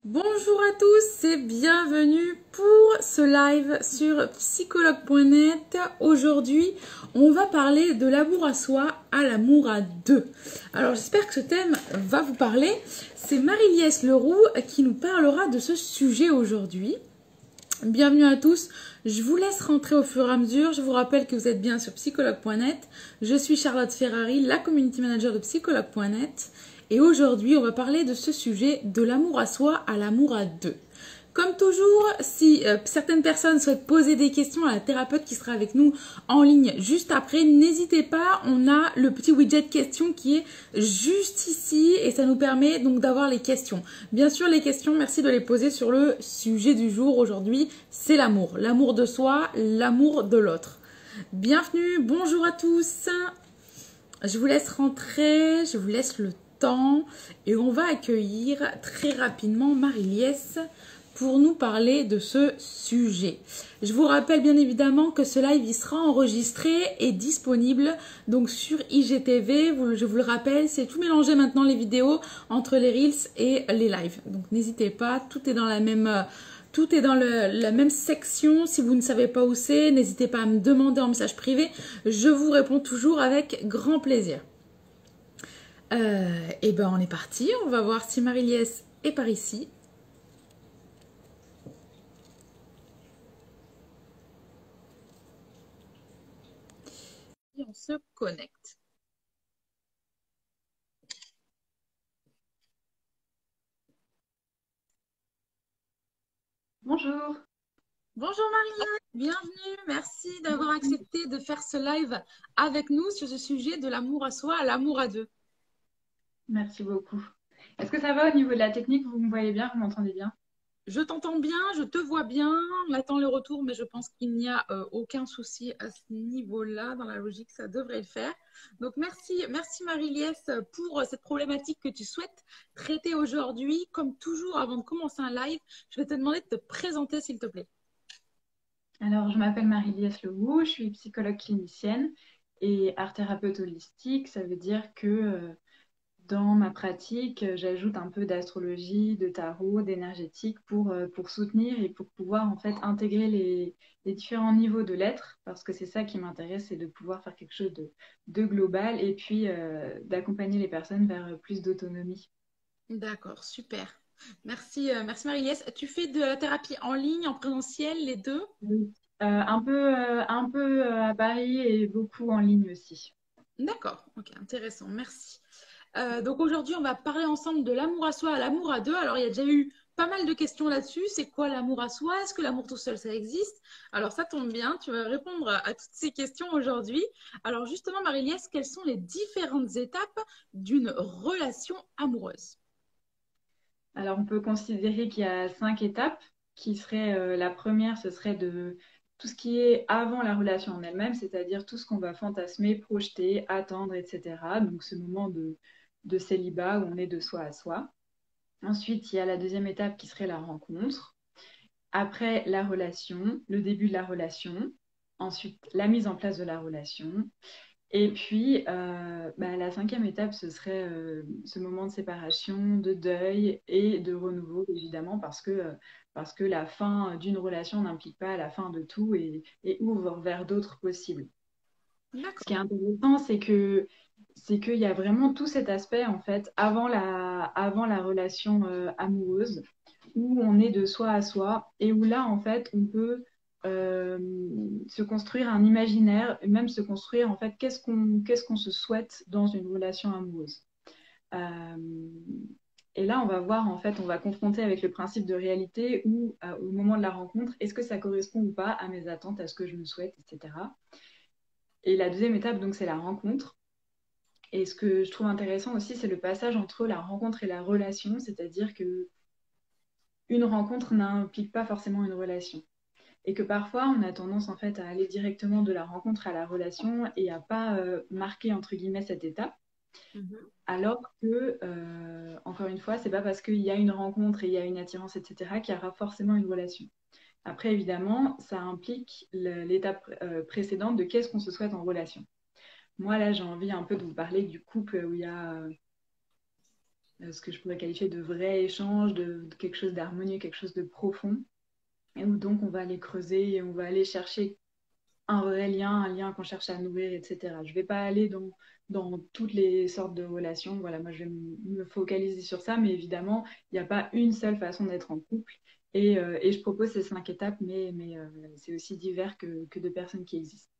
Bonjour à tous et bienvenue pour ce live sur psychologue.net. Aujourd'hui, on va parler de l'amour à soi à l'amour à deux. Alors j'espère que ce thème va vous parler. C'est Marie-Liesse Leroux qui nous parlera de ce sujet aujourd'hui. Bienvenue à tous. Je vous laisse rentrer au fur et à mesure. Je vous rappelle que vous êtes bien sur psychologue.net. Je suis Charlotte Ferrari, la community manager de psychologue.net. Et aujourd'hui, on va parler de ce sujet de l'amour à soi à l'amour à deux. Comme toujours, si certaines personnes souhaitent poser des questions à la thérapeute qui sera avec nous en ligne juste après, n'hésitez pas, on a le petit widget questions qui est juste ici et ça nous permet donc d'avoir les questions. Bien sûr, les questions, merci de les poser sur le sujet du jour aujourd'hui, c'est l'amour. L'amour de soi, l'amour de l'autre. Bienvenue, bonjour à tous. Je vous laisse rentrer, je vous laisse le temps et on va accueillir très rapidement Marie-Liesse pour nous parler de ce sujet. Je vous rappelle bien évidemment que ce live il sera enregistré et disponible donc sur IGTV. Je vous le rappelle, c'est tout mélangé maintenant les vidéos entre les Reels et les lives. Donc n'hésitez pas, tout est dans la même... Tout est dans la même section. Si vous ne savez pas où c'est, n'hésitez pas à me demander en message privé. Je vous réponds toujours avec grand plaisir. Et ben on est parti. On va voir si Marie-Liesse est par ici. Et on se connecte. Bonjour. Bonjour Marie-Liesse, bienvenue. Merci d'avoir accepté de faire ce live avec nous sur ce sujet de l'amour à soi à l'amour à deux. Merci beaucoup. Est-ce que ça va au niveau de la technique? Vous me voyez bien? Vous m'entendez bien? Je t'entends bien, je te vois bien. On attend le retour, mais je pense qu'il n'y a aucun souci à ce niveau-là. Dans la logique, ça devrait le faire. Donc, merci Marie-Liesse pour cette problématique que tu souhaites traiter aujourd'hui. Comme toujours, avant de commencer un live, je vais te demander de te présenter, s'il te plaît. Alors, je m'appelle Marie-Liesse Leroux, je suis psychologue clinicienne et art thérapeute holistique. Ça veut dire que dans ma pratique, j'ajoute un peu d'astrologie, de tarot, d'énergétique pour soutenir et pour pouvoir en fait intégrer les différents niveaux de l'être, parce que c'est ça qui m'intéresse, c'est de pouvoir faire quelque chose de global et puis d'accompagner les personnes vers plus d'autonomie. D'accord, super. Merci Marie-Liesse. Tu fais de la thérapie en ligne, en présentiel, les deux? Oui. Un peu à Paris et beaucoup en ligne aussi. D'accord, ok, intéressant, merci. Donc aujourd'hui, on va parler ensemble de l'amour à soi à l'amour à deux. Alors, il y a déjà eu pas mal de questions là-dessus. C'est quoi l'amour à soi? Est-ce que l'amour tout seul, ça existe? Alors, ça tombe bien, tu vas répondre à toutes ces questions aujourd'hui. Alors, justement, Marie-Liesse, quelles sont les différentes étapes d'une relation amoureuse? Alors, on peut considérer qu'il y a 5 étapes qui seraient, la première, ce serait de tout ce qui est avant la relation en elle-même, c'est-à-dire tout ce qu'on va fantasmer, projeter, attendre, etc. Donc, ce moment de célibat où on est de soi à soi. Ensuite, il y a la deuxième étape qui serait la rencontre. Après, la relation, le début de la relation. Ensuite, la mise en place de la relation. Et puis, la cinquième étape, ce serait ce moment de séparation, de deuil et de renouveau, évidemment, parce que la fin d'une relation n'implique pas la fin de tout et ouvre vers d'autres possibles. Ce qui est D'accord. intéressant, c'est qu'il y a vraiment tout cet aspect, en fait, avant la relation amoureuse, où on est de soi à soi et où là, en fait, on peut euh, se construire un imaginaire et même se construire, en fait, qu'est-ce qu'on se souhaite dans une relation amoureuse. Euh, et là, on va voir, en fait, on va confronter avec le principe de réalité où, au moment de la rencontre, est-ce que ça correspond ou pas à mes attentes, à ce que je me souhaite, etc. Et la deuxième étape, donc, c'est la rencontre. Et ce que je trouve intéressant aussi, c'est le passage entre la rencontre et la relation, c'est-à-dire que une rencontre n'implique pas forcément une relation. Et que parfois, on a tendance en fait à aller directement de la rencontre à la relation et à pas marquer entre guillemets cette étape. Mhm. Alors que, encore une fois, c'est pas parce qu'il y a une rencontre et il y a une attirance, etc., qu'il y aura forcément une relation. Après, évidemment, ça implique l'étape précédente de qu'est-ce qu'on se souhaite en relation. Moi, là, j'ai envie un peu de vous parler du couple où il y a ce que je pourrais qualifier de vrai échange, de quelque chose d'harmonieux, quelque chose de profond, et où donc on va aller creuser et on va aller chercher un vrai lien, un lien qu'on cherche à nourrir, etc. Je ne vais pas aller dans toutes les sortes de relations. Voilà, moi, je vais me focaliser sur ça, mais évidemment, il n'y a pas une seule façon d'être en couple. Et je propose ces 5 étapes, mais c'est aussi divers que de personnes qui existent.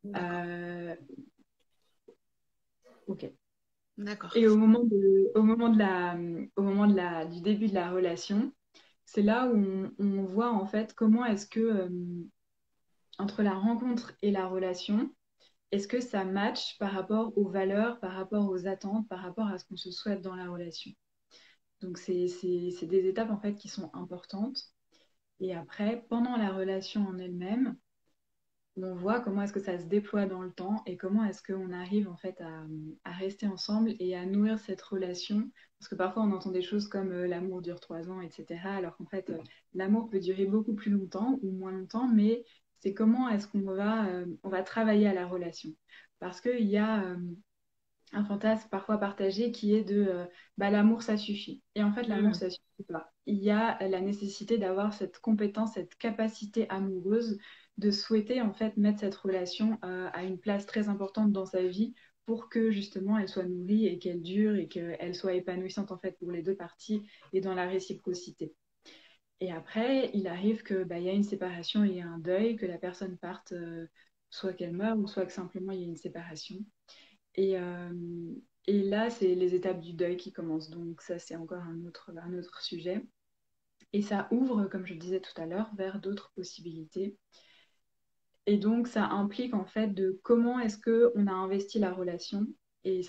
D'accord. Euh, ok. D'accord. Et du début de la relation, c'est là où on voit en fait comment est-ce que entre la rencontre et la relation, est-ce que ça match par rapport aux valeurs, par rapport aux attentes, par rapport à ce qu'on se souhaite dans la relation? Donc, c'est des étapes en fait qui sont importantes. Et après, pendant la relation en elle-même, on voit comment est-ce que ça se déploie dans le temps et comment est-ce qu'on arrive en fait à rester ensemble et à nourrir cette relation. Parce que parfois, on entend des choses comme l'amour dure 3 ans, etc. Alors qu'en fait, l'amour peut durer beaucoup plus longtemps ou moins longtemps, mais c'est comment est-ce on va travailler à la relation. Parce qu'il y a un fantasme parfois partagé qui est de bah, l'amour ça suffit. Et en fait, l'amour Hmm. ça suffit pas. Il y a la nécessité d'avoir cette compétence, cette capacité amoureuse de souhaiter en fait mettre cette relation à une place très importante dans sa vie pour que justement elle soit nourrie et qu'elle dure et qu'elle soit épanouissante en fait pour les deux parties et dans la réciprocité. Et après, il arrive que bah, y a une séparation, il y a un deuil, que la personne parte, soit qu'elle meure ou soit que simplement il y a une séparation. Et, euh, et là, c'est les étapes du deuil qui commencent. Donc ça, c'est encore un autre sujet. Et ça ouvre, comme je disais tout à l'heure, vers d'autres possibilités. Et donc, ça implique en fait de comment est-ce qu'on a investi la relation et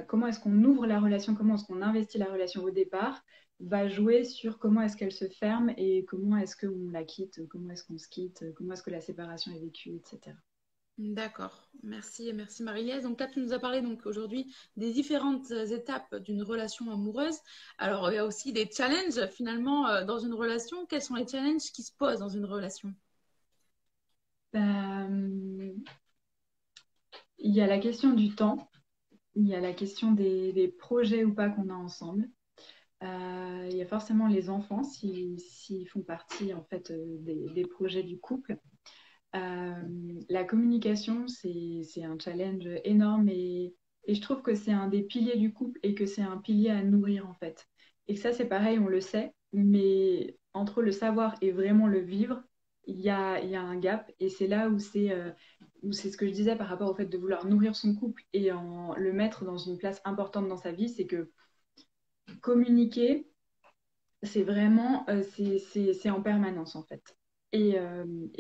comment est-ce qu'on ouvre la relation, comment est-ce qu'on investit la relation au départ, va jouer sur comment est-ce qu'elle se ferme et comment est-ce qu'on la quitte, comment est-ce qu'on se quitte, comment est-ce que la séparation est vécue, etc. D'accord. Merci, merci Marie-Lise. Donc là, tu nous as parlé donc aujourd'hui des différentes étapes d'une relation amoureuse. Alors, il y a aussi des challenges finalement dans une relation. Quels sont les challenges qui se posent dans une relation? Euh, il y a la question du temps. Il y a la question des projets ou pas qu'on a ensemble. Il y a forcément les enfants s'ils font partie en fait des projets du couple. Euh, la communication, c'est un challenge énorme et je trouve que c'est un des piliers du couple et que c'est un pilier à nourrir en fait. Et que ça, c'est pareil, on le sait, mais entre le savoir et vraiment le vivre, il y a un gap et c'est là où c'est ce que je disais par rapport au fait de vouloir nourrir son couple et le mettre dans une place importante dans sa vie, c'est que communiquer, c'est vraiment, c'est en permanence en fait. Et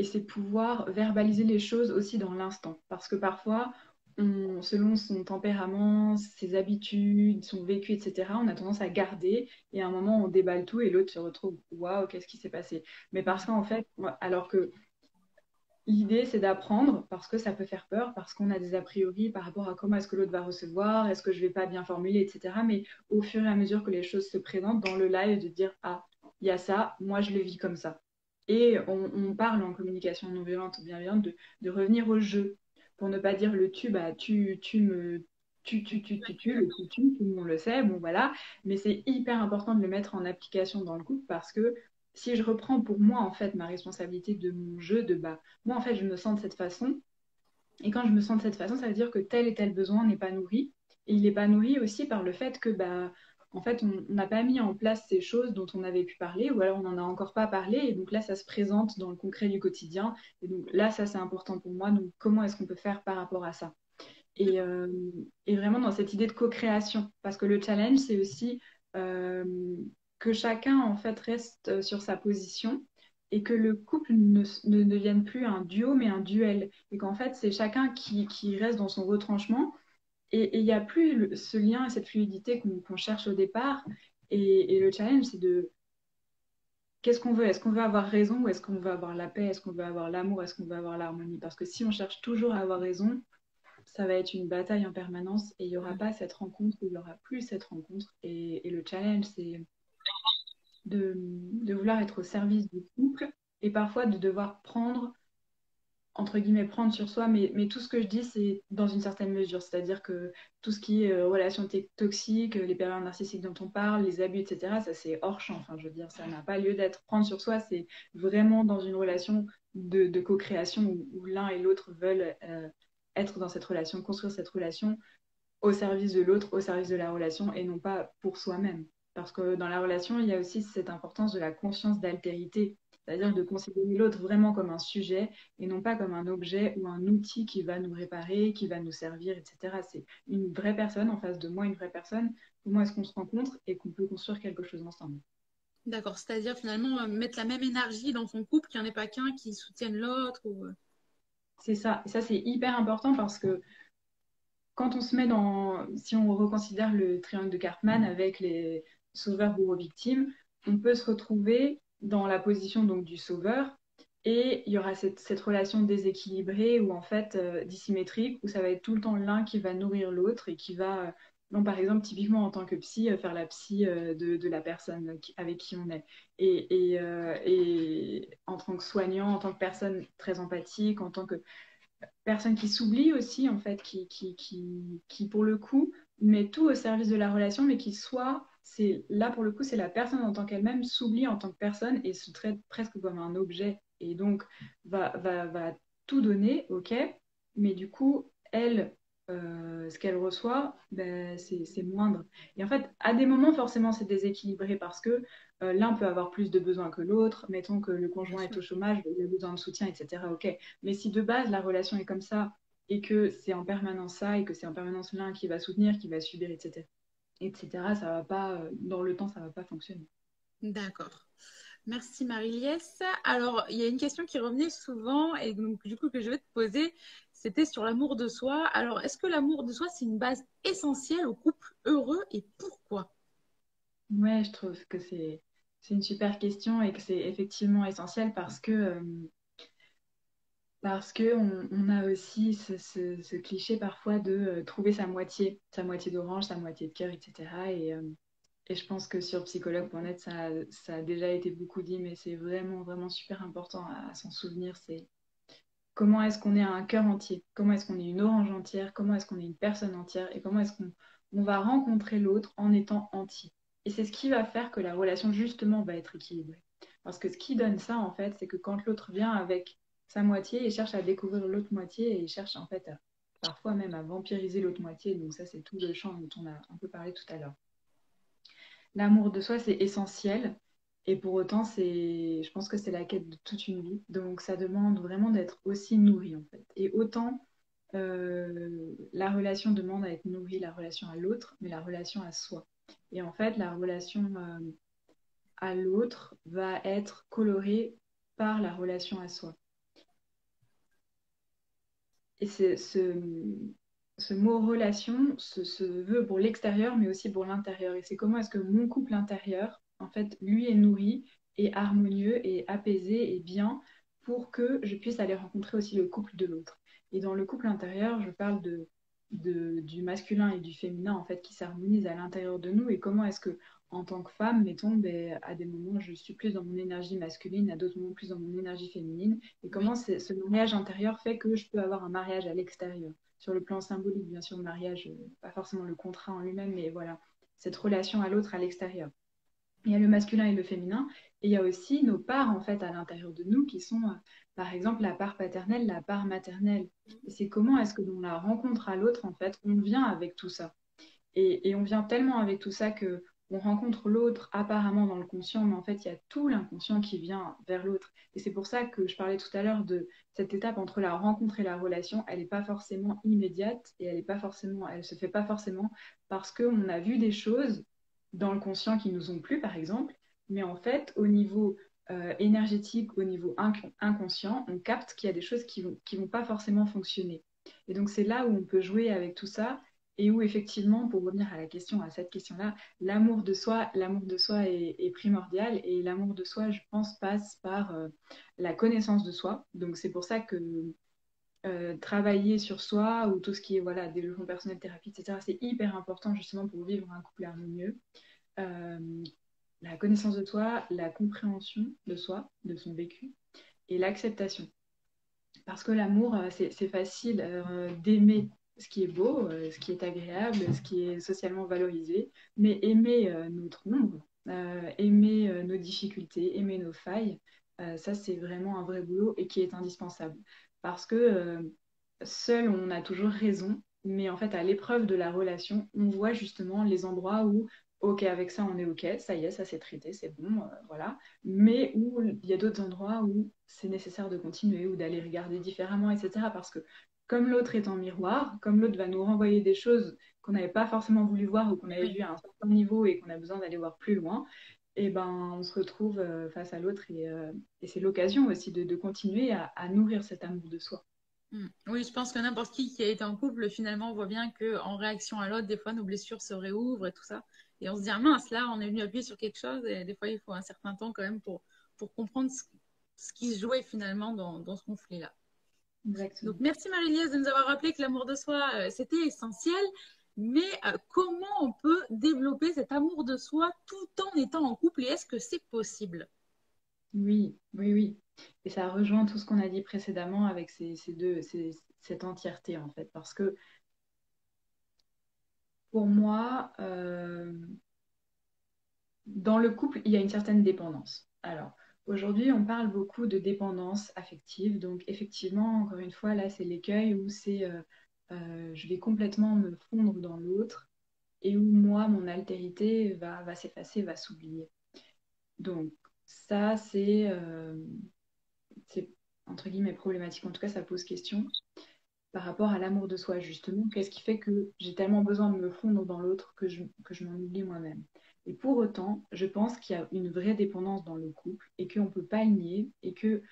c'est pouvoir verbaliser les choses aussi dans l'instant. Parce que parfois, selon son tempérament, ses habitudes, son vécu, etc., on a tendance à garder et à un moment, on déballe tout et l'autre se retrouve, waouh, qu'est-ce qui s'est passé? Mais parce qu'en fait, alors que l'idée, c'est d'apprendre parce que ça peut faire peur, parce qu'on a des a priori par rapport à comment est-ce que l'autre va recevoir, est-ce que je vais pas bien formuler, etc. Mais au fur et à mesure que les choses se présentent dans le live, de dire, ah, il y a ça, moi je le vis comme ça. Et on parle en communication non violente ou bienveillante de revenir au jeu, pour ne pas dire le tu, bah tu me... le tu, tout le monde le sait, bon voilà, mais c'est hyper important de le mettre en application dans le couple parce que si je reprends pour moi en fait ma responsabilité de mon jeu, de bah moi, en fait, je me sens de cette façon. Et quand je me sens de cette façon, ça veut dire que tel et tel besoin n'est pas nourri. Et il n'est pas nourri aussi par le fait que, bah, en fait, on n'a pas mis en place ces choses dont on avait pu parler, ou alors on n'en a encore pas parlé. Et donc là, ça se présente dans le concret du quotidien. Et donc là, ça, c'est important pour moi. Donc, comment est-ce qu'on peut faire par rapport à ça? Et, euh, et vraiment dans cette idée de co-création. Parce que le challenge, c'est aussi euh, que chacun, en fait, reste sur sa position et que le couple ne devienne plus un duo, mais un duel. Et qu'en fait, c'est chacun qui reste dans son retranchement. Et il n'y a plus ce lien et cette fluidité qu'on cherche au départ. Et le challenge, c'est de qu'est-ce qu'on veut? Est-ce qu'on veut avoir raison ou est-ce qu'on veut avoir la paix? Est-ce qu'on veut avoir l'amour? Est-ce qu'on veut avoir l'harmonie? Parce que si on cherche toujours à avoir raison, ça va être une bataille en permanence et il n'y aura pas cette rencontre, il n'y aura plus cette rencontre. Et le challenge, c'est de vouloir être au service du couple et parfois de devoir prendre entre guillemets, prendre sur soi, mais tout ce que je dis, c'est dans une certaine mesure. C'est-à-dire que tout ce qui est relations toxiques, les pervers narcissiques dont on parle, les abus, etc., ça c'est hors champ. Enfin, je veux dire, ça n'a pas lieu d'être. Prendre sur soi, c'est vraiment dans une relation de co-création où l'un et l'autre veulent être dans cette relation, construire cette relation au service de l'autre, au service de la relation et non pas pour soi-même. Parce que dans la relation, il y a aussi cette importance de la conscience d'altérité, c'est-à-dire de considérer l'autre vraiment comme un sujet et non pas comme un objet ou un outil qui va nous réparer, qui va nous servir, etc. C'est une vraie personne en face de moi, une vraie personne. Comment est-ce qu'on se rencontre et qu'on peut construire quelque chose ensemble? D'accord, c'est-à-dire finalement mettre la même énergie dans son couple, qu'il n'y en ait pas qu'un qui soutienne l'autre. Ou... C'est ça. Et ça, c'est hyper important parce que quand on se met dans, si on reconsidère le triangle de Karpman avec les sauveurs, bourreaux, victimes, on peut se retrouver dans la position donc du sauveur et il y aura cette relation déséquilibrée ou en fait dissymétrique où ça va être tout le temps l'un qui va nourrir l'autre et qui va, non, par exemple, typiquement en tant que psy, faire la psy de la personne avec qui on est. Et en tant que soignant, en tant que personne très empathique, en tant que personne qui s'oublie aussi, en fait, qui, pour le coup, met tout au service de la relation, mais qui soit, c'est là, pour le coup, c'est la personne en tant qu'elle-même s'oublie en tant que personne et se traite presque comme un objet. Et donc, va tout donner, ok, mais du coup, elle, ce qu'elle reçoit, ben, c'est moindre. Et en fait, à des moments, forcément, c'est déséquilibré parce que l'un peut avoir plus de besoins que l'autre. Mettons que le Bien conjoint est sûr. au chômage, il a besoin de soutien, etc. Ok, mais si de base la relation est comme ça et que c'est en permanence ça et que c'est en permanence l'un qui va soutenir, qui va subir, etc., ça va pas, dans le temps, ça va pas fonctionner. D'accord. Merci Marie-Liesse. Alors, il y a une question qui revenait souvent et donc du coup que je vais te poser, c'était sur l'amour de soi. Alors, est-ce que l'amour de soi, c'est une base essentielle au couple heureux et pourquoi? Ouais, je trouve que c'est une super question et que c'est effectivement essentiel parce que on a aussi ce cliché parfois de trouver sa moitié d'orange, sa moitié de cœur, etc. Et je pense que sur psychologue.net, ça a déjà été beaucoup dit, mais c'est vraiment, vraiment super important à s'en souvenir. C'est comment est-ce qu'on est un cœur entier, comment est-ce qu'on est une orange entière, comment est-ce qu'on est une personne entière et comment est-ce qu'on on va rencontrer l'autre en étant entier. Et c'est ce qui va faire que la relation, justement, va être équilibrée. Parce que ce qui donne ça, en fait, c'est que quand l'autre vient avec sa moitié, il cherche à découvrir l'autre moitié et il cherche, en fait, parfois même à vampiriser l'autre moitié. Donc ça, c'est tout le champ dont on a un peu parlé tout à l'heure. L'amour de soi, c'est essentiel. Et pour autant, je pense que c'est la quête de toute une vie. Donc, ça demande vraiment d'être aussi nourri, en fait. Et autant la relation demande à être nourrie, la relation à l'autre, mais la relation à soi. Et en fait, la relation à l'autre va être colorée par la relation à soi. Et ce mot relation se veut pour l'extérieur, mais aussi pour l'intérieur. Et c'est comment est-ce que mon couple intérieur, en fait, lui est nourri et harmonieux et apaisé et bien pour que je puisse aller rencontrer aussi le couple de l'autre. Et dans le couple intérieur, je parle du masculin et du féminin, en fait, qui s'harmonisent à l'intérieur de nous. Et comment est-ce que, en tant que femme, mettons, ben, à des moments, je suis plus dans mon énergie masculine, à d'autres moments, plus dans mon énergie féminine. Et Oui. comment ce mariage intérieur fait que je peux avoir un mariage à l'extérieur. Sur le plan symbolique, bien sûr, le mariage, pas forcément le contrat en lui-même, mais voilà, cette relation à l'autre à l'extérieur. Il y a le masculin et le féminin, et il y a aussi nos parts, en fait, à l'intérieur de nous, qui sont, par exemple, la part paternelle, la part maternelle. Et c'est comment est-ce que dans la rencontre à l'autre, en fait, on vient avec tout ça. Et on vient tellement avec tout ça que on rencontre l'autre apparemment dans le conscient, mais en fait, il y a tout l'inconscient qui vient vers l'autre. Et c'est pour ça que je parlais tout à l'heure de cette étape entre la rencontre et la relation. Elle n'est pas forcément immédiate et elle se fait pas forcément parce qu'on a vu des choses dans le conscient qui nous ont plu, par exemple. Mais en fait, au niveau énergétique, au niveau inconscient, on capte qu'il y a des choses qui vont pas forcément fonctionner. Et donc, c'est là où on peut jouer avec tout ça et où effectivement, pour revenir à la question, à cette question-là, l'amour de soi est primordial et l'amour de soi, je pense, passe par la connaissance de soi. Donc c'est pour ça que travailler sur soi ou tout ce qui est voilà, développement personnel, thérapie, etc., c'est hyper important justement pour vivre un couple harmonieux. Euh, la connaissance de soi, la compréhension de soi, de son vécu et l'acceptation. parce que l'amour, c'est facile d'aimer ce qui est beau, ce qui est agréable, ce qui est socialement valorisé, mais aimer notre ombre, aimer nos difficultés, aimer nos failles, ça c'est vraiment un vrai boulot et qui est indispensable. Parce que seul on a toujours raison, mais en fait à l'épreuve de la relation, on voit justement les endroits où, ok, avec ça on est ok, ça y est, ça c'est traité, c'est bon, voilà, mais où il y a d'autres endroits où c'est nécessaire de continuer ou d'aller regarder différemment, etc. Parce que comme l'autre est en miroir, comme l'autre va nous renvoyer des choses qu'on n'avait pas forcément voulu voir ou qu'on avait Oui. vu à un certain niveau et qu'on a besoin d'aller voir plus loin, et ben on se retrouve face à l'autre et c'est l'occasion aussi de continuer à nourrir cet amour de soi. Oui, je pense que n'importe qui a été en couple, finalement, voit bien que en réaction à l'autre, des fois, nos blessures se réouvrent et tout ça. Et on se dit, ah mince, là, on est venu appuyer sur quelque chose. Et des fois, il faut un certain temps quand même pour comprendre ce qui se jouait finalement dans ce conflit-là. Donc, Exactement. merci Marie-Liesse de nous avoir rappelé que l'amour de soi, c'était essentiel. Mais comment on peut développer cet amour de soi tout en étant en couple et est-ce que c'est possible? Oui, oui, oui. Et ça rejoint tout ce qu'on a dit précédemment avec cette entièreté en fait. Parce que pour moi, dans le couple, il y a une certaine dépendance. Alors, aujourd'hui, on parle beaucoup de dépendance affective. Donc, effectivement, encore une fois, là, c'est l'écueil où je vais complètement me fondre dans l'autre et où moi, mon altérité va s'effacer, va s'oublier. Donc, ça, c'est entre guillemets problématique. En tout cas, ça pose question par rapport à l'amour de soi, justement. Qu'est-ce qui fait que j'ai tellement besoin de me fondre dans l'autre que je m'en oublie moi-même? Et pour autant, je pense qu'il y a une vraie dépendance dans le couple et qu'on ne peut pas le nier et que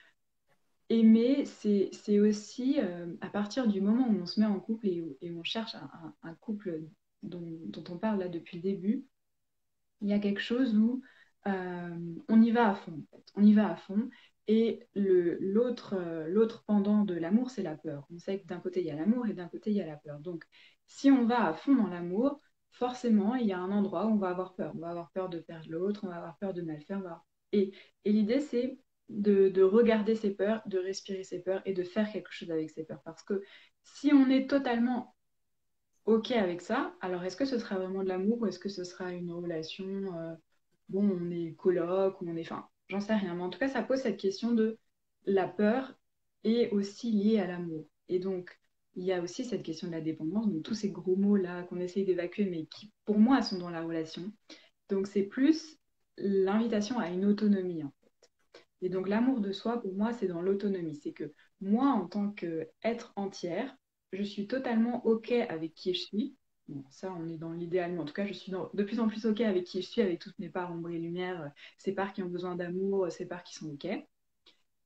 aimer, c'est aussi à partir du moment où on se met en couple et où on cherche un couple dont on parle là depuis le début, il y a quelque chose où on y va à fond, en fait. On y va à fond. Et l'autre pendant de l'amour, c'est la peur. On sait que d'un côté, il y a l'amour et d'un côté, il y a la peur. Donc, si on va à fond dans l'amour, forcément, il y a un endroit où on va avoir peur. On va avoir peur de perdre l'autre, on va avoir peur de mal faire. Et, et l'idée, c'est de regarder ses peurs, de respirer ses peurs et de faire quelque chose avec ses peurs. Parce que si on est totalement OK avec ça. Alors, est-ce que ce sera vraiment de l'amour ou est-ce que ce sera une relation, bon, on est coloc ou on est... Enfin, j'en sais rien. Mais en tout cas, ça pose cette question de la peur est aussi liée à l'amour. Et donc, il y a aussi cette question de la dépendance, donc tous ces gros mots-là qu'on essaye d'évacuer, mais qui, pour moi, sont dans la relation. Donc, c'est plus l'invitation à une autonomie, hein. Et donc l'amour de soi, pour moi, c'est dans l'autonomie. C'est que moi, en tant qu'être entière, je suis totalement OK avec qui je suis. Bon, ça, on est dans l'idéal, mais en tout cas, je suis de plus en plus OK avec qui je suis, avec toutes mes parts ombre et lumière, ces parts qui ont besoin d'amour, ces parts qui sont OK.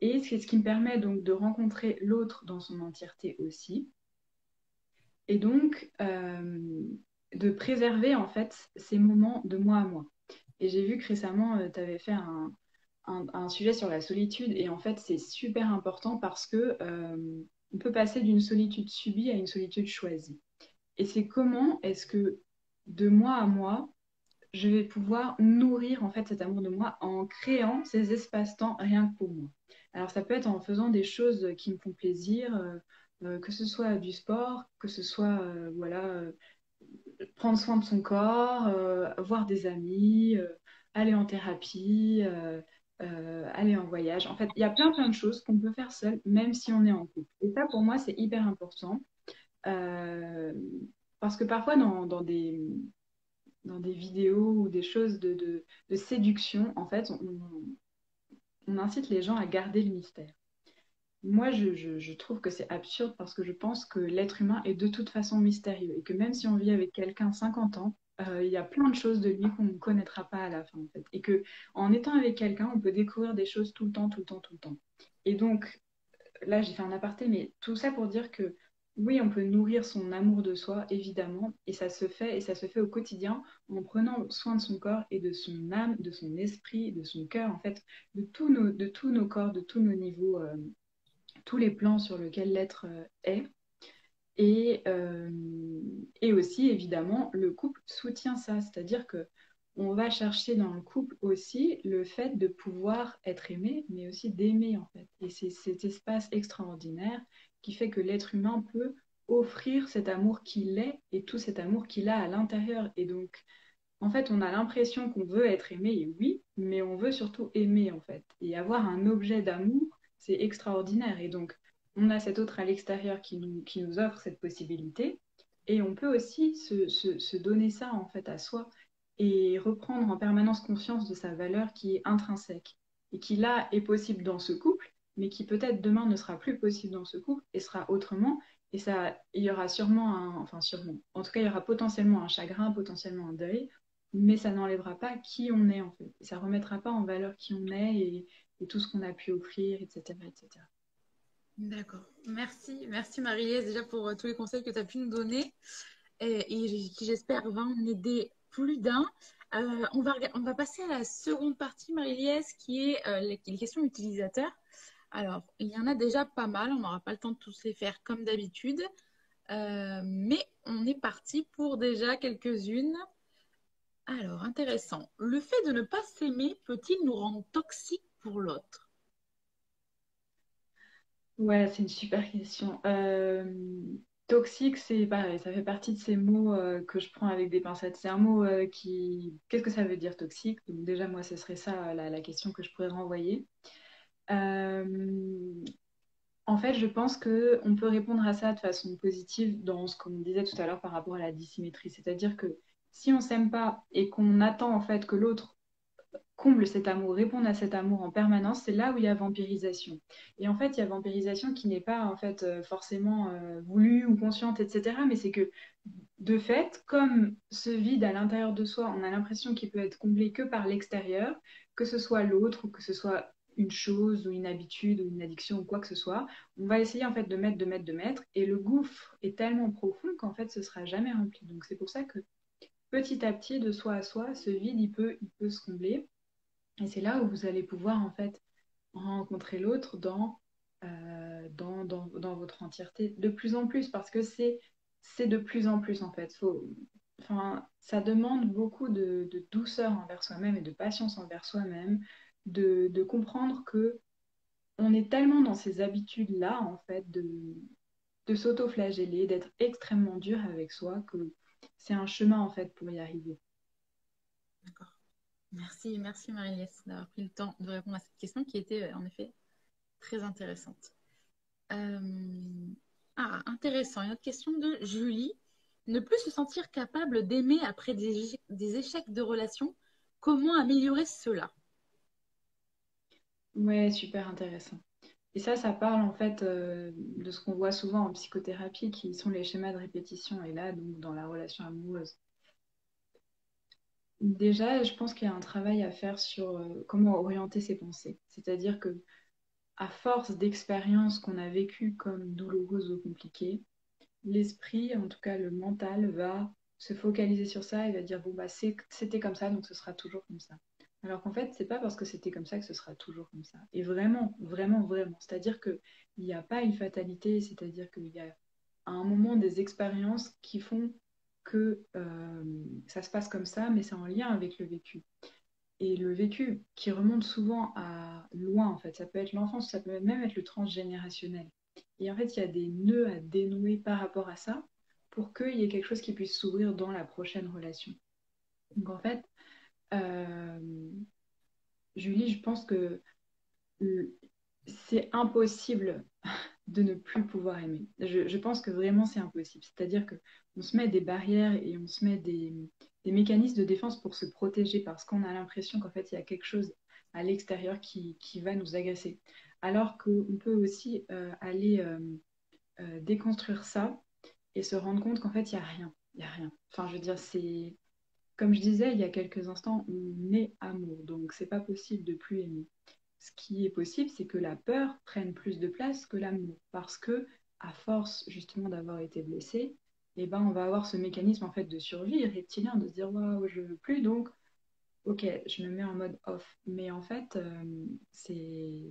Et c'est ce qui me permet donc de rencontrer l'autre dans son entièreté aussi. Et donc, de préserver en fait ces moments de moi à moi. Et j'ai vu que récemment, tu avais fait un sujet sur la solitude. Et en fait, c'est super important parce que on peut passer d'une solitude subie à une solitude choisie. Et c'est comment est-ce que de moi à moi, je vais pouvoir nourrir en fait cet amour de moi en créant ces espaces-temps rien que pour moi. Alors ça peut être en faisant des choses qui me font plaisir, que ce soit du sport, que ce soit voilà, prendre soin de son corps, voir des amis, aller en thérapie, aller en voyage. En fait, il y a plein de choses qu'on peut faire seul, même si on est en couple. Et ça, pour moi, c'est hyper important. euh, Parce que parfois, dans des vidéos ou des choses de séduction, en fait, on incite les gens à garder le mystère. Moi, je trouve que c'est absurde parce que je pense que l'être humain est de toute façon mystérieux et que même si on vit avec quelqu'un 50 ans, il y a plein de choses de lui qu'on ne connaîtra pas à la fin, en fait. Et que en étant avec quelqu'un, on peut découvrir des choses tout le temps, tout le temps, tout le temps. Et donc, là, j'ai fait un aparté, mais tout ça pour dire que oui, on peut nourrir son amour de soi, évidemment, et ça se fait au quotidien en prenant soin de son corps et de son âme, de son esprit, de son cœur, en fait, de tous nos corps, de tous nos niveaux, tous les plans sur lesquels l'être est. Et, euh, et aussi, évidemment, le couple soutient ça, c'est-à-dire que on va chercher dans le couple aussi le fait de pouvoir être aimé, mais aussi d'aimer en fait. Et c'est cet espace extraordinaire qui fait que l'être humain peut offrir cet amour qu'il est et tout cet amour qu'il a à l'intérieur. Et donc, en fait, on a l'impression qu'on veut être aimé, et oui, mais on veut surtout aimer en fait. Et avoir un objet d'amour, c'est extraordinaire. Et donc, on a cet autre à l'extérieur qui nous offre cette possibilité. Et on peut aussi se donner ça en fait à soi et reprendre en permanence conscience de sa valeur qui est intrinsèque et qui là est possible dans ce couple, mais qui peut-être demain ne sera plus possible dans ce couple et sera autrement. Et ça, il y aura sûrement enfin sûrement, en tout cas, il y aura potentiellement un chagrin, potentiellement un deuil, mais ça n'enlèvera pas qui on est en fait. Et ça remettra pas en valeur qui on est et tout ce qu'on a pu offrir, etc., etc. D'accord. Merci, merci Marie-Lise déjà pour tous les conseils que tu as pu nous donner et qui j'espère va en aider plus d'un. On va passer à la seconde partie, Marie-Lise, qui est les questions utilisateurs. Alors, il y en a déjà pas mal, on n'aura pas le temps de tous les faire comme d'habitude, mais on est parti pour déjà quelques-unes. Alors, intéressant. Le fait de ne pas s'aimer peut-il nous rendre toxiques pour l'autre? Ouais, c'est une super question. Toxique, c'est pareil, ça fait partie de ces mots que je prends avec des pincettes. C'est un mot qui... Qu'est-ce que ça veut dire toxique? Donc déjà, moi, ce serait ça la question que je pourrais renvoyer. Euh, En fait, je pense que on peut répondre à ça de façon positive dans ce qu'on disait tout à l'heure par rapport à la dissymétrie. C'est-à-dire que si on s'aime pas et qu'on attend en fait que l'autre comble cet amour, réponde à cet amour en permanence, c'est là où il y a vampirisation. Et en fait, il y a vampirisation qui n'est pas en fait forcément voulue ou consciente, etc. Mais c'est que de fait, comme ce vide à l'intérieur de soi, on a l'impression qu'il peut être comblé que par l'extérieur, que ce soit l'autre ou que ce soit une chose ou une habitude ou une addiction ou quoi que ce soit, on va essayer en fait de mettre, de mettre, de mettre, et le gouffre est tellement profond qu'en fait ce sera jamais rempli. Donc c'est pour ça que petit à petit, de soi à soi, ce vide il peut se combler, et c'est là où vous allez pouvoir en fait rencontrer l'autre dans votre entièreté de plus en plus, parce que c'est de plus en plus en fait. Enfin, ça demande beaucoup de douceur envers soi-même et de patience envers soi-même, de comprendre que on est tellement dans ces habitudes-là en fait de s'auto-flageller, d'être extrêmement dur avec soi, que c'est un chemin en fait pour y arriver. D'accord. Merci, merci Marie-Lise d'avoir pris le temps de répondre à cette question qui était en effet très intéressante. Euh, intéressant. Une autre question de Julie. Ne plus se sentir capable d'aimer après des échecs de relation, comment améliorer cela? Ouais, super intéressant. Et ça parle en fait de ce qu'on voit souvent en psychothérapie, qui sont les schémas de répétition. Et là, donc, dans la relation amoureuse. Déjà, je pense qu'il y a un travail à faire sur comment orienter ses pensées. C'est-à-dire que à force d'expériences qu'on a vécues comme douloureuses ou compliquées, l'esprit, en tout cas le mental, va se focaliser sur ça et va dire, bon, bah, c'était comme ça, donc ce sera toujours comme ça. Alors qu'en fait, c'est pas parce que c'était comme ça que ce sera toujours comme ça. Et vraiment, vraiment, vraiment. C'est-à-dire qu'il n'y a pas une fatalité, c'est-à-dire qu'il y a à un moment des expériences qui font que ça se passe comme ça, mais c'est en lien avec le vécu. Et le vécu qui remonte souvent à loin, en fait, ça peut être l'enfance, ça peut même être le transgénérationnel. Et en fait, il y a des nœuds à dénouer par rapport à ça pour qu'il y ait quelque chose qui puisse s'ouvrir dans la prochaine relation. Donc en fait, euh, Julie, je pense que euh, c'est impossible de ne plus pouvoir aimer. Je pense que vraiment c'est impossible. C'est-à-dire que on se met des barrières et on se met des mécanismes de défense pour se protéger parce qu'on a l'impression qu'en fait il y a quelque chose à l'extérieur qui va nous agresser. Alors qu'on peut aussi aller déconstruire ça et se rendre compte qu'en fait il n'y a rien. Il n'y a rien. Enfin, je veux dire, c'est comme je disais il y a quelques instants, on est amour, donc c'est pas possible de plus aimer. Ce qui est possible, c'est que la peur prenne plus de place que l'amour, parce que à force justement d'avoir été blessé, eh ben, on va avoir ce mécanisme en fait de survie reptilien, de se dire waouh, je veux plus, donc ok, je me mets en mode off. Mais en fait, c'est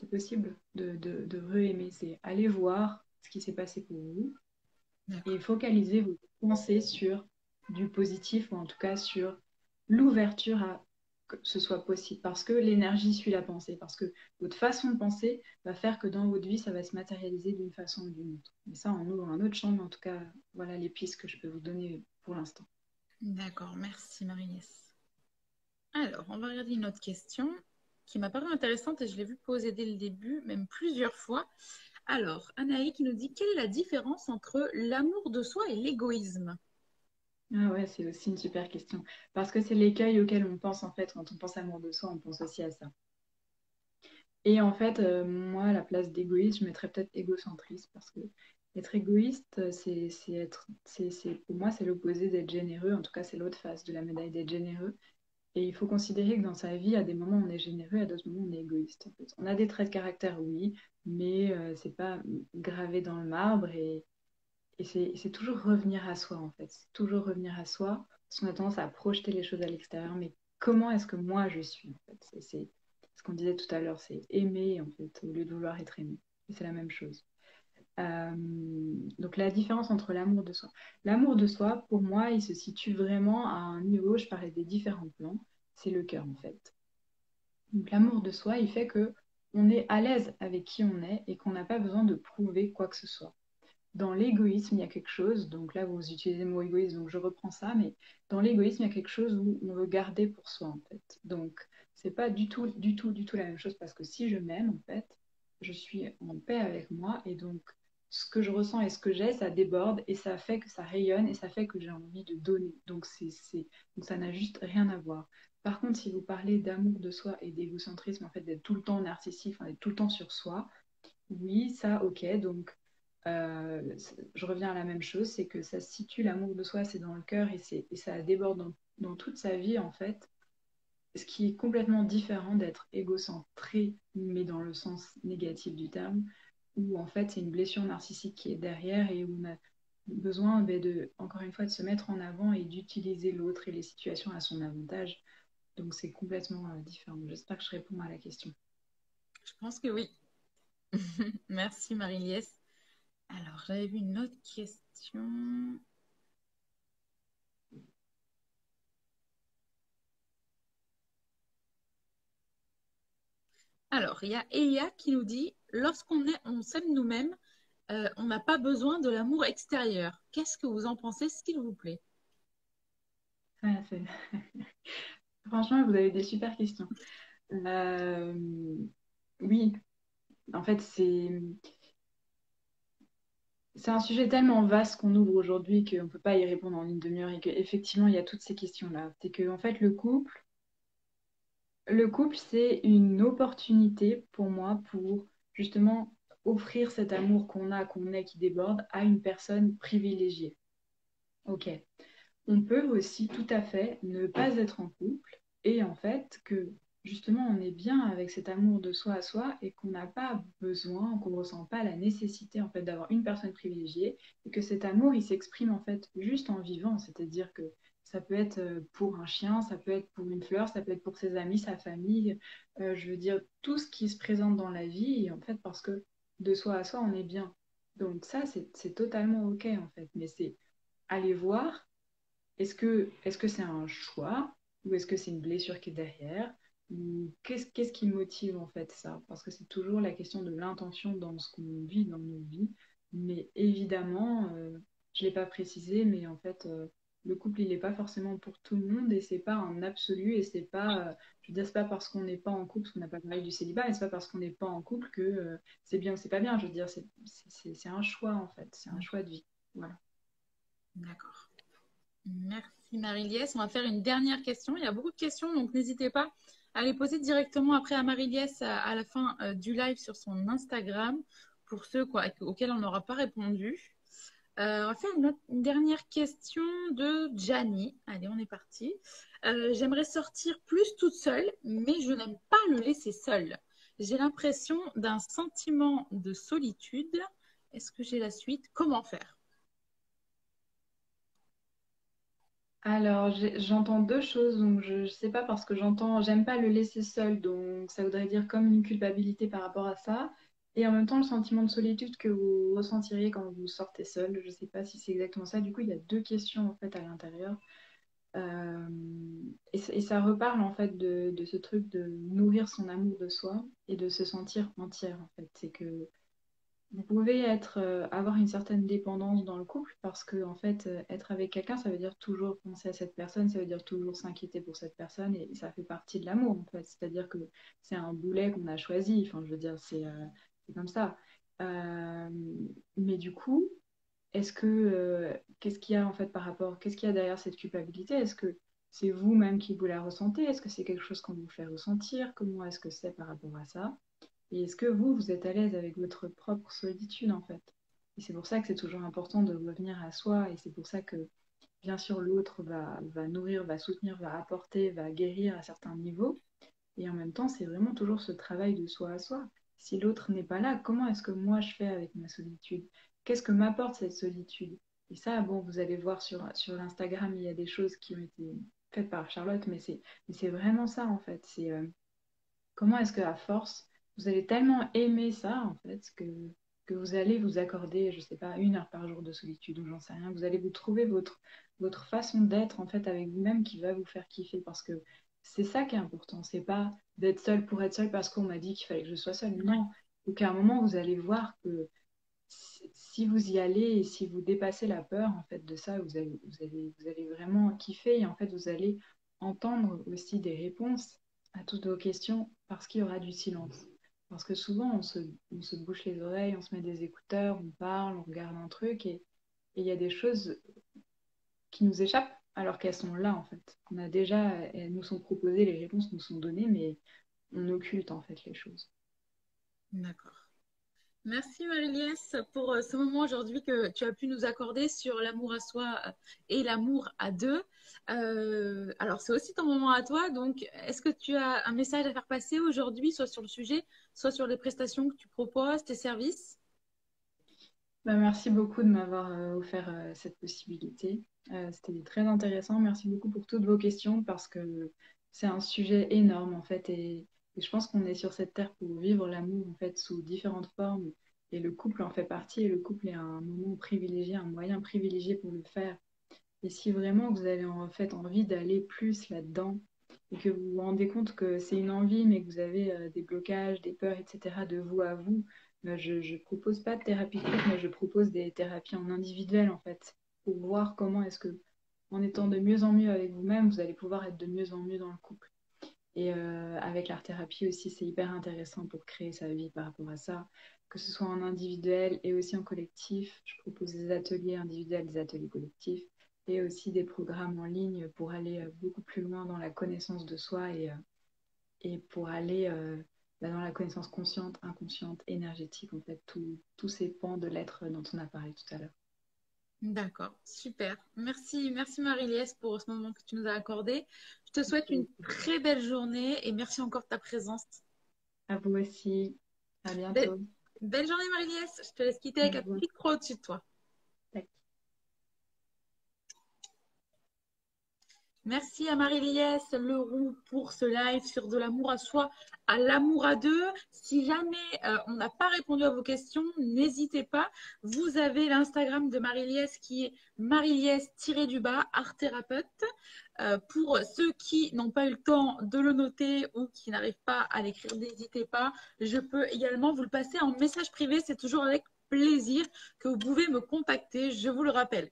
possible de re-aimer, c'est aller voir ce qui s'est passé pour vous et D'accord. focaliser vos pensées sur du positif ou en tout cas sur l'ouverture à que ce soit possible parce que l'énergie suit la pensée, parce que votre façon de penser va faire que dans votre vie, ça va se matérialiser d'une façon ou d'une autre. Mais ça, on ouvre un autre champ, mais en tout cas, voilà les pistes que je peux vous donner pour l'instant. D'accord, merci Marie-Liesse. Alors, on va regarder une autre question qui m'a paru intéressante et je l'ai vue poser dès le début, même plusieurs fois. Alors, Anaï qui nous dit quelle est la différence entre l'amour de soi et l'égoïsme? Ah ouais, c'est aussi une super question. Parce que c'est l'écueil auquel on pense en fait. Quand on pense amour de soi, on pense aussi à ça. Et en fait, moi, à la place d'égoïste, je mettrais peut-être égocentriste parce que être égoïste, pour moi, c'est l'opposé d'être généreux. En tout cas, c'est l'autre face de la médaille d'être généreux. Et il faut considérer que dans sa vie, à des moments, on est généreux, à d'autres moments, on est égoïste. En fait. On a des traits de caractère, oui, mais c'est pas gravé dans le marbre. Et c'est toujours revenir à soi, en fait. C'est toujours revenir à soi, parce qu'on a tendance à projeter les choses à l'extérieur. Mais comment est-ce que moi, je suis, en fait? C'est ce qu'on disait tout à l'heure, c'est aimer, en fait, au lieu de vouloir être aimé. Et c'est la même chose. Euh, donc la différence entre l'amour de soi. L'amour de soi, pour moi, il se situe vraiment à un niveau, je parlais des différents plans, c'est le cœur, en fait. Donc l'amour de soi, il fait que on est à l'aise avec qui on est et qu'on n'a pas besoin de prouver quoi que ce soit. Dans l'égoïsme, il y a quelque chose, donc là vous utilisez le mot égoïsme, donc je reprends ça, mais dans l'égoïsme, il y a quelque chose où on veut garder pour soi en fait. Donc c'est pas du tout la même chose parce que si je m'aime en fait, je suis en paix avec moi et donc ce que je ressens et ce que j'ai, ça déborde et ça fait que ça rayonne et ça fait que j'ai envie de donner. Donc ça n'a juste rien à voir. Par contre, si vous parlez d'amour de soi et d'égocentrisme, en fait, d'être tout le temps narcissique, enfin, d'être tout le temps sur soi, oui, ça, ok. Donc, je reviens à la même chose, c'est que ça se situe, l'amour de soi, c'est dans le cœur et ça déborde dans toute sa vie, en fait. Ce qui est complètement différent d'être égocentré, mais dans le sens négatif du terme, où en fait, c'est une blessure narcissique qui est derrière et où on a besoin encore une fois, de se mettre en avant et d'utiliser l'autre et les situations à son avantage. Donc, c'est complètement différent. J'espère que je réponds à la question. Je pense que oui. Merci Marie-Liesse. Alors, j'avais vu une autre question. Alors, il y a Elia qui nous dit, on s'aime nous-mêmes, on n'a pas besoin de l'amour extérieur. Qu'est-ce que vous en pensez, s'il vous plaît? Ah, franchement, vous avez des super questions. Euh, oui, en fait, c'est un sujet tellement vaste qu'on ouvre aujourd'hui qu'on ne peut pas y répondre en une demi-heure et qu'effectivement, il y a toutes ces questions-là. C'est que, en fait, le couple, c'est une opportunité pour moi pour justement offrir cet amour qu'on est, qui déborde à une personne privilégiée. Ok. On peut aussi tout à fait ne pas être en couple et en fait que justement on est bien avec cet amour de soi à soi et qu'on n'a pas besoin, qu'on ne ressent pas la nécessité en fait d'avoir une personne privilégiée et que cet amour il s'exprime en fait juste en vivant, c'est-à-dire que ça peut être pour un chien, ça peut être pour une fleur, ça peut être pour ses amis, sa famille, je veux dire tout ce qui se présente dans la vie et en fait parce que de soi à soi on est bien. Donc ça c'est totalement ok en fait, mais c'est aller voir est-ce que c'est un choix ou est-ce que c'est une blessure qui est derrière? Ou qu'est-ce qui motive en fait ça? Parce que c'est toujours la question de l'intention dans ce qu'on vit dans nos vies. Mais évidemment, je ne l'ai pas précisé, mais en fait, le couple, il n'est pas forcément pour tout le monde et c'est pas un absolu et c'est pas, je veux dire, c'est pas parce qu'on n'est pas en couple, parce qu'on n'a pas parlé du célibat, et c'est pas parce qu'on n'est pas en couple que c'est bien ou c'est pas bien. Je veux dire, c'est un choix en fait, c'est un choix de vie. Voilà. D'accord. Merci Marie-Liesse. On va faire une dernière question. Il y a beaucoup de questions, donc n'hésitez pas à les poser directement après à Marie-Liesse à la fin du live sur son Instagram pour ceux auxquels on n'aura pas répondu. On va faire une dernière question de Gianni. Allez, on est parti. J'aimerais sortir plus toute seule, mais je n'aime pas le laisser seul. J'ai l'impression d'un sentiment de solitude. Est-ce que j'ai la suite? Comment faire? Alors, j'entends deux choses, donc je ne sais pas parce que j'aime pas le laisser seul, donc ça voudrait dire comme une culpabilité par rapport à ça. Et en même temps, le sentiment de solitude que vous ressentiriez quand vous sortez seul, je ne sais pas si c'est exactement ça. Du coup, il y a deux questions en fait à l'intérieur. Euh, et ça reparle en fait de ce truc de nourrir son amour de soi et de se sentir entière en fait. C'est que vous pouvez avoir une certaine dépendance dans le couple parce que en fait, être avec quelqu'un, ça veut dire toujours penser à cette personne, ça veut dire toujours s'inquiéter pour cette personne et ça fait partie de l'amour en fait. C'est-à-dire que c'est un boulet qu'on a choisi. Enfin, je veux dire, c'est comme ça. Euh, mais du coup, qu'est-ce qu'il y a en fait par rapport, qu'est-ce qu'il y a derrière cette culpabilité? Est-ce que c'est vous-même qui vous la ressentez? Est-ce que c'est quelque chose qu'on vous fait ressentir? Comment est-ce que c'est par rapport à ça? Et est-ce que vous êtes à l'aise avec votre propre solitude en fait? Et c'est pour ça que c'est toujours important de revenir à soi et c'est pour ça que bien sûr l'autre va nourrir, va soutenir, va apporter, va guérir à certains niveaux. Et en même temps, c'est vraiment toujours ce travail de soi à soi. Si l'autre n'est pas là, comment est-ce que moi je fais avec ma solitude? Qu'est-ce que m'apporte cette solitude? Et ça, bon, vous allez voir sur l'Instagram, il y a des choses qui ont été faites par Charlotte, mais c'est vraiment ça en fait. C'est comment est-ce qu'à force, vous allez tellement aimer ça en fait que vous allez vous accorder, je sais pas, 1 heure par jour de solitude ou j'en sais rien. Vous allez vous trouver votre façon d'être en fait avec vous-même qui va vous faire kiffer parce que c'est ça qui est important. C'est pas d'être seul pour être seul parce qu'on m'a dit qu'il fallait que je sois seule. Non. Donc à un moment, vous allez voir que si vous y allez et si vous dépassez la peur en fait de ça, vous allez vraiment kiffer et en fait vous allez entendre aussi des réponses à toutes vos questions parce qu'il y aura du silence. Parce que souvent on se bouche les oreilles, on se met des écouteurs, on parle, on regarde un truc et il y a des choses qui nous échappent alors qu'elles sont là en fait. On a déjà, elles nous sont proposées, les réponses nous sont données, mais on occulte en fait les choses. D'accord. Merci Marie-Liesse pour ce moment aujourd'hui que tu as pu nous accorder sur l'amour à soi et l'amour à deux. Alors c'est aussi ton moment à toi, donc est-ce que tu as un message à faire passer aujourd'hui, soit sur le sujet, soit sur les prestations que tu proposes, tes services? Bah, merci beaucoup de m'avoir offert cette possibilité. C'était très intéressant. Merci beaucoup pour toutes vos questions parce que c'est un sujet énorme en fait et je pense qu'on est sur cette terre pour vivre l'amour en fait sous différentes formes et le couple en fait partie et le couple est un moment privilégié, un moyen privilégié pour le faire. Et si vraiment vous avez en fait envie d'aller plus là-dedans et que vous vous rendez compte que c'est une envie, mais que vous avez des blocages, des peurs, etc., de vous à vous, je ne propose pas de thérapie de couple, mais je propose des thérapies en individuel en fait, pour voir comment est-ce que, en étant de mieux en mieux avec vous-même, vous allez pouvoir être de mieux en mieux dans le couple. Et avec l'art-thérapie aussi, c'est hyper intéressant pour créer sa vie par rapport à ça, que ce soit en individuel et aussi en collectif. Je propose des ateliers individuels, des ateliers collectifs et aussi des programmes en ligne pour aller beaucoup plus loin dans la connaissance de soi et pour aller dans la connaissance consciente, inconsciente, énergétique, en fait, tous ces pans de l'être dont on a parlé tout à l'heure. D'accord, super. Merci, merci Marie-Liesse pour ce moment que tu nous as accordé. Je te souhaite Merci une beaucoup. très belle journée et merci encore de ta présence. À vous aussi. À Belle, bientôt. belle journée Marie-Liesse. Je te laisse quitter Au avec la revoir. petite croix au-dessus de toi. Merci à Marie-Liesse Leroux pour ce live sur de l'amour à soi à l'amour à deux. Si jamais on n'a pas répondu à vos questions, n'hésitez pas. Vous avez l'Instagram de Marie-Liesse qui est Marie-Liesse-du-bas art thérapeute. Pour ceux qui n'ont pas eu le temps de le noter ou qui n'arrivent pas à l'écrire, n'hésitez pas. Je peux également vous le passer en message privé. C'est toujours avec plaisir que vous pouvez me contacter. Je vous le rappelle.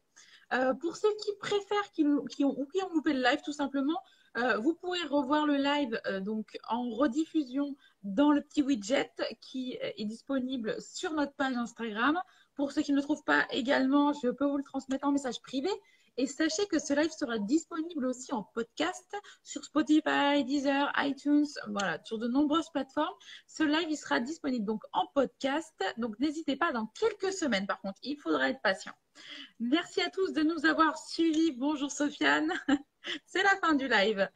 Pour ceux qui préfèrent, qui ont loupé le live, tout simplement, vous pourrez revoir le live donc en rediffusion dans le petit widget qui est disponible sur notre page Instagram. Pour ceux qui ne le trouvent pas également, je peux vous le transmettre en message privé. Et sachez que ce live sera disponible aussi en podcast sur Spotify, Deezer, iTunes, voilà, sur de nombreuses plateformes. Ce live, il sera disponible donc en podcast. Donc n'hésitez pas dans quelques semaines. Par contre, il faudra être patient. Merci à tous de nous avoir suivis. Bonjour Sofiane. C'est la fin du live.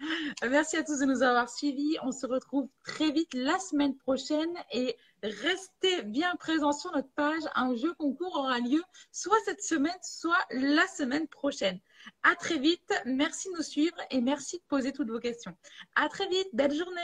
Merci à tous de nous avoir suivis. On se retrouve très vite la semaine prochaine et restez bien présents sur notre page. Un jeu concours aura lieu soit cette semaine, soit la semaine prochaine. À très vite. Merci de nous suivre et merci de poser toutes vos questions. À très vite. Belle journée.